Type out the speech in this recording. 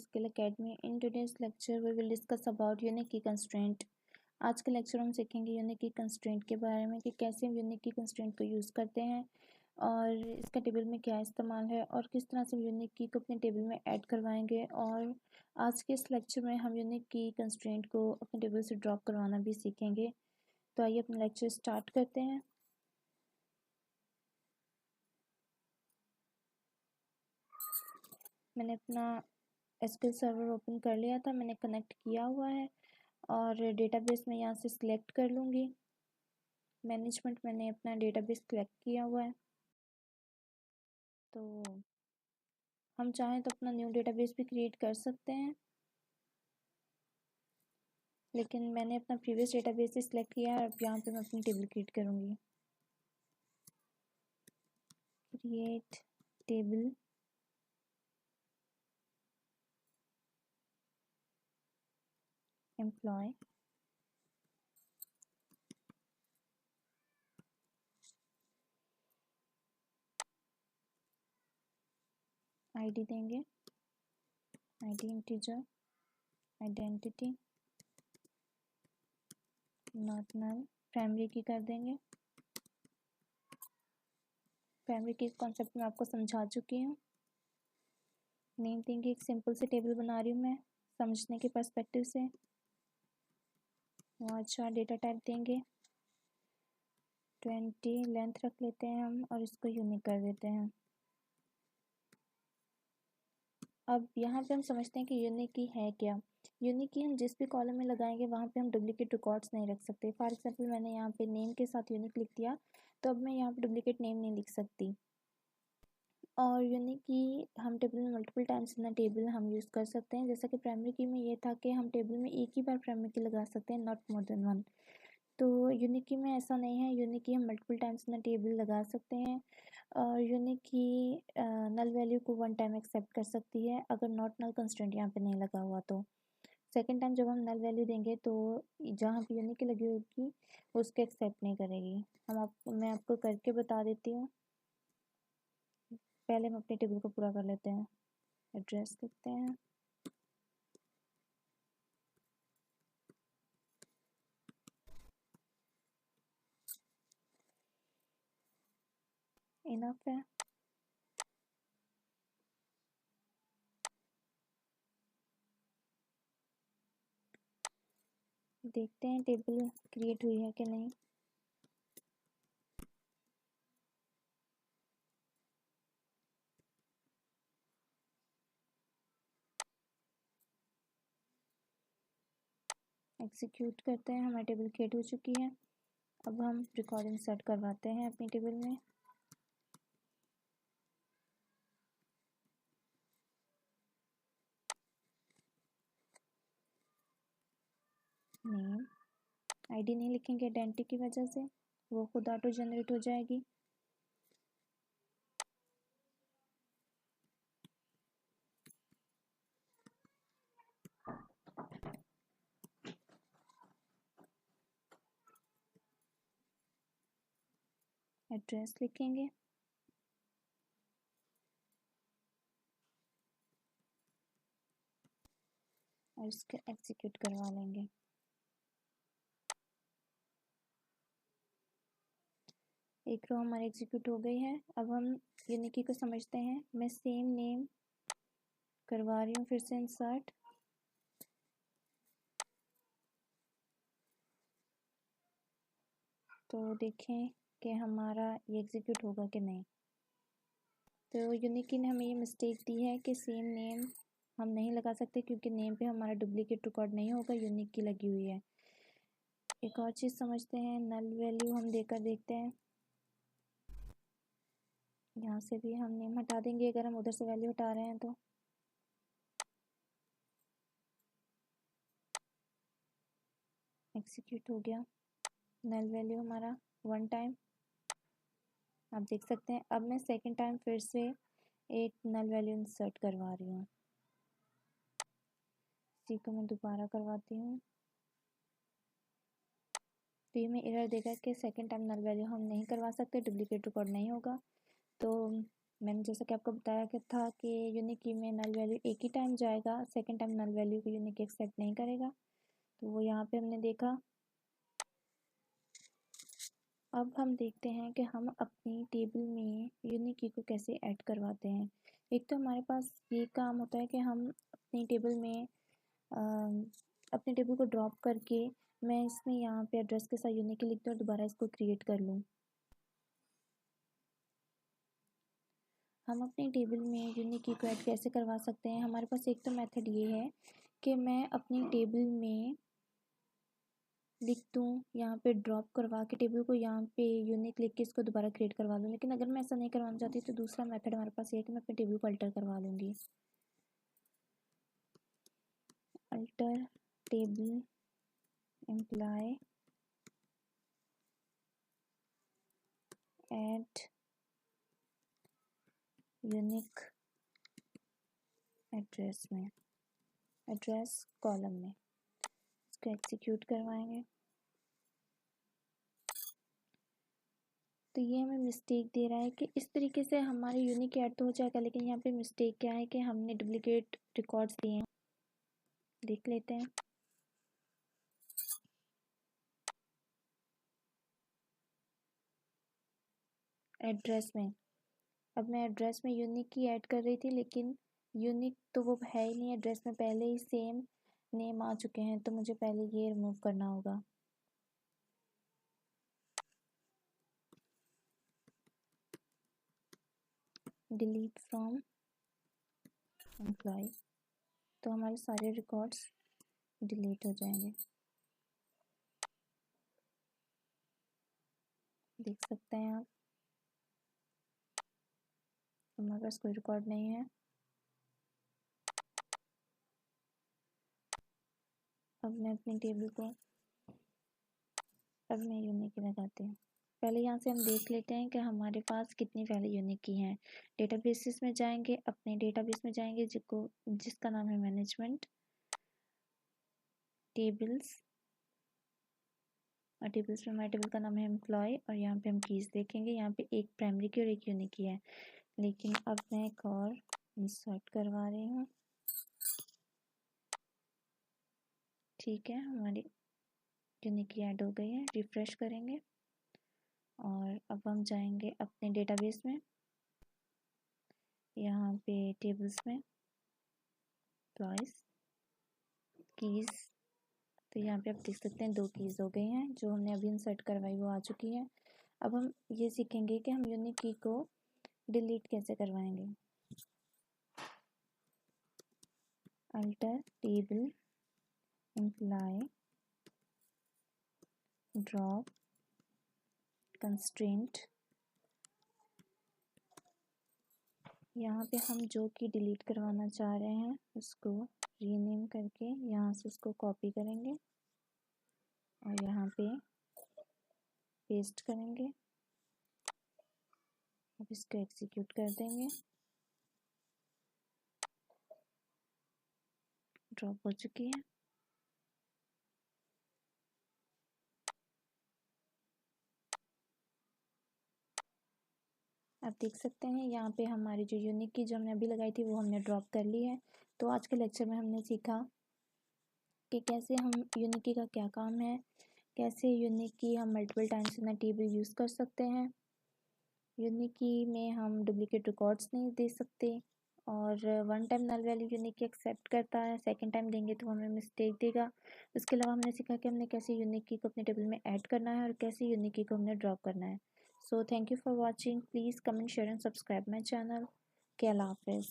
Skill academy. In today's lecture we will discuss about unique key constraint. आज के lecture हम सीखेंगे unique key constraint के बारे में कि कैसे हम यूनिक की कंस्ट्रेंट को यूज़ करते हैं और इसका टेबल में क्या इस्तेमाल है और किस तरह से यूनिक की को अपने टेबल में ऐड करवाएंगे। और आज के इस लेक्चर में हम यूनिक की कंस्ट्रेंट को अपने टेबल से ड्रॉप करवाना भी सीखेंगे। तो आइए अपना लेक्चर स्टार्ट करते हैं। मैंने अपना एसक्यूएल सर्वर ओपन कर लिया था, मैंने कनेक्ट किया हुआ है और डेटाबेस में यहाँ से सिलेक्ट कर लूँगी। मैनेजमेंट मैंने अपना डेटाबेस सिलेक्ट किया हुआ है, तो हम चाहें तो अपना न्यू डेटाबेस भी क्रिएट कर सकते हैं, लेकिन मैंने अपना प्रीवियस डेटाबेस ही सिलेक्ट किया है। अब यहाँ पे मैं अपनी टेबल क्रिएट करूँगी। क्रिएट टेबल, एम्प्लॉय, आईडी देंगे, ID integer, identity not null, primary key कर देंगे। प्राइमरी की कॉन्सेप्ट मैं आपको समझा चुकी हूँ। नेम देंगे, एक सिंपल से टेबल बना रही हूँ मैं समझने के पर्सपेक्टिव से। वार्डचार्ट डेटा टाइप देंगे 20, लेंथ रख लेते हैं हम और इसको यूनिक कर देते हैं। अब यहाँ पे हम समझते हैं कि यूनिक की है क्या। यूनिक की हम जिस भी कॉलम में लगाएंगे वहाँ पे हम डुप्लीकेट रिकॉर्ड्स नहीं रख सकते। फॉर एग्जांपल मैंने यहाँ पे नेम के साथ यूनिक लिख दिया, तो अब मैं यहाँ पे डुप्लीकेट नेम नहीं लिख सकती। और यूनिक की हम टेबल में मल्टीपल टाइम्स इन टेबल हम यूज़ कर सकते हैं। जैसा कि प्राइमरी की में ये था कि हम टेबल में एक ही बार प्राइमरी की लगा सकते हैं, नॉट मोर देन वन। तो यूनिक की में ऐसा नहीं है, यूनिक की हम मल्टीपल टाइम्स इन टेबल लगा सकते हैं। और यूनिक की नल वैल्यू को वन टाइम एक्सेप्ट कर सकती है अगर नॉट नल कंस्ट्रेंट यहाँ पे नहीं लगा हुआ। तो सेकेंड टाइम जब हम नल वैल्यू देंगे तो जहाँ पे यूनिक की लगी होगी उसको एक्सेप्ट नहीं करेगी। मैं आपको करके बता देती हूँ। पहले हम अपने टेबल को पूरा कर लेते हैं। एड्रेस लिखते हैं, इनफ है। देखते हैं टेबल क्रिएट हुई है कि नहीं। एग्जीक्यूट करते हैं, हमारी टेबल क्रिएट हो चुकी है। अब हम रिकॉर्डिंग सेट करवाते हैं अपनी टेबल में। नेम, आईडी नहीं लिखेंगे आइडेंटिटी की वजह से, वो खुद ऑटो जनरेट हो जाएगी। एड्रेस लिखेंगे, और इसको एग्जीक्यूट करवा लेंगे। एक रो हमारी एग्जीक्यूट हो गई है। अब हम यूनिकी को समझते हैं। मैं सेम नेम करवा रही हूँ फिर से इंसर्ट। तो देखें कि हमारा ये एग्जीक्यूट होगा कि नहीं। तो यूनिकी ने हमें ये मिस्टेक दी है कि सेम नेम हम नहीं लगा सकते क्योंकि नेम पे हमारा डुप्लीकेट रिकॉर्ड नहीं होगा, यूनिक की लगी हुई है। एक और चीज़ समझते हैं, नल वैल्यू हम देकर देखते हैं। यहाँ से भी हम नेम हटा देंगे अगर हम उधर से वैल्यू हटा रहे हैं तो। एग्जीक्यूट हो गया। नल वैल्यू हमारा वन टाइम, आप देख सकते हैं। अब मैं सेकंड टाइम फिर से एक नल वैल्यू इंसर्ट करवा रही हूँ। इसी को मैं दोबारा करवाती हूँ। तो ये मैं एरर देगा कि सेकंड टाइम नल वैल्यू हम नहीं करवा सकते, डुप्लीकेट रिकॉर्ड नहीं होगा। तो मैंने जैसा कि आपको बताया कि था कि यूनिक की में नल वैल्यू एक ही टाइम जाएगा, सेकंड टाइम नल वैल्यू को यूनिक एक्सेप्ट नहीं करेगा। तो वो यहाँ पे हमने देखा। अब हम देखते हैं कि हम अपनी टेबल में यूनिक की को कैसे ऐड करवाते हैं। एक तो हमारे पास ये काम होता है कि हम अपनी टेबल में अपने टेबल को ड्रॉप करके मैं इसमें यहाँ पे एड्रेस के साथ यूनिक की लिख दूँ और दोबारा इसको क्रिएट कर लूँ। हम अपनी टेबल में यूनिक की को ऐड कैसे करवा सकते हैं। हमारे पास एक तो मेथड ये है कि मैं अपनी टेबल में लिख दूँ, यहाँ पे ड्रॉप करवा के टेबल को यहाँ पे यूनिक लिख के इसको दोबारा क्रिएट करवा दूँ। लेकिन अगर मैं ऐसा नहीं करवाना चाहती तो दूसरा मेथड हमारे पास ये है कि मैं अपने टेबल को अल्टर करवा लूँगी। Alter table employ add unique address में, एड्रेस कॉलम में इसको एग्जीक्यूट करवाएंगे। तो ये हमें मिस्टेक दे रहा है कि इस तरीके से हमारे यूनिक ऐड तो हो जाएगा, लेकिन यहाँ पे मिस्टेक क्या है कि हमने डुप्लीकेट रिकॉर्ड्स दिए हैं। देख लेते हैं। एड्रेस में, अब मैं एड्रेस में यूनिक की ऐड कर रही थी, लेकिन यूनिक तो वो है ही नहीं एड्रेस में, पहले ही सेम नेम आ चुके हैं। तो मुझे पहले ये रिमूव करना होगा। डिलीट फ्रॉम एम्प्लॉय, तो हमारे सारे रिकॉर्ड्स डिलीट हो जाएंगे। देख सकते हैं आप, हमारे पास कोई रिकॉर्ड नहीं है। अब मैं अपनी टेबल को, अब मैं यूनिक की लगाती हूँ। पहले यहाँ से हम देख लेते हैं कि हमारे पास कितनी पहले यूनिक की हैं। डेटाबेसेस में जाएंगे, अपने डेटाबेस में जाएंगे जिसका नाम है मैनेजमेंट टेबल्स, और टेबल्स में हमारे टेबल का नाम है एम्प्लॉय, और यहाँ पे हम कीज़ देखेंगे। यहाँ पे एक प्राइमरी की और एक यूनिक की है, लेकिन अब मैं एक और इंसर्ट करवा रही हूँ। ठीक है, हमारी यूनिक की ऐड हो गई है। रिफ्रेश करेंगे और अब हम जाएंगे अपने डेटाबेस में, यहाँ पे टेबल्स में एम्प्लॉयज़ कीज़। तो यहाँ पे आप देख सकते हैं 2 कीज़ हो गई हैं, जो हमने अभी इंसर्ट करवाई वो आ चुकी है। अब हम ये सीखेंगे कि हम यूनिक की को डिलीट कैसे करवाएंगे। Alter table employ drop constraint, यहाँ पे हम जो की डिलीट करवाना चाह रहे हैं उसको रीनेम करके यहाँ से इसको कॉपी करेंगे और यहाँ पे पेस्ट करेंगे। अब इसको एग्जीक्यूट कर देंगे। ड्रॉप हो चुकी है। आप देख सकते हैं यहाँ पे हमारी जो यूनिक की जो हमने अभी लगाई थी वो हमने ड्रॉप कर ली है। तो आज के लेक्चर में हमने सीखा कि कैसे हम यूनिक की का क्या काम है, कैसे यूनिक की हम मल्टीपल टाइम्स अपना टेबल यूज़ कर सकते हैं। यूनिक की में हम डुप्लीकेट रिकॉर्ड्स नहीं दे सकते, और one time null value unique key accept करता है, सेकंड टाइम देंगे तो हमें मिस्टेक देगा। उसके अलावा हमने सीखा कि हमने कैसे यूनिक की को अपने टेबल में ऐड करना है और कैसे यूनिक की को हमने ड्रॉप करना है। So thank you for watching. Please comment, share and subscribe my channel. Okay, Allah Hafiz.